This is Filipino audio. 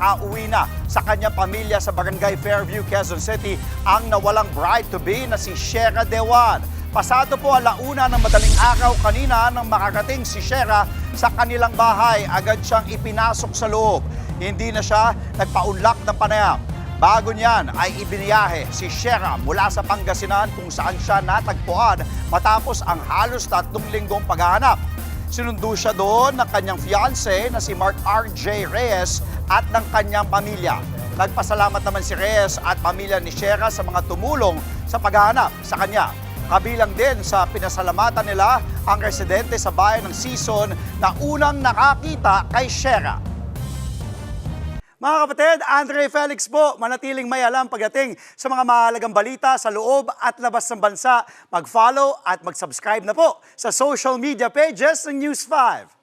nakauwi na sa kanyang pamilya sa Barangay Fairview, Quezon City ang nawalang bride-to-be na si Shera Dewan. Pasado po alauna ng madaling araw kanina nang makarating si Shera sa kanilang bahay. Agad siyang ipinasok sa loob. Hindi na siya nagpaunlak ng panayam. Bago niyan ay ibiniyahe si Shera mula sa Pangasinan kung saan siya natagpuan matapos ang halos 3 linggong paghahanap. Sinundo siya doon ng kanyang fiancé na si Mark R.J. Reyes at ng kanyang pamilya. Nagpasalamat naman si Reyes at pamilya ni Shera sa mga tumulong sa paghahanap sa kanya. Kabilang din sa pinasalamatan nila ang residente sa bayan ng Sison na unang nakakita kay Shera. Mga kapatid, Andre Felix po, manatiling may alam pagdating sa mga mahalagang balita sa loob at labas ng bansa. Mag-follow at mag-subscribe na po sa social media pages ng News 5.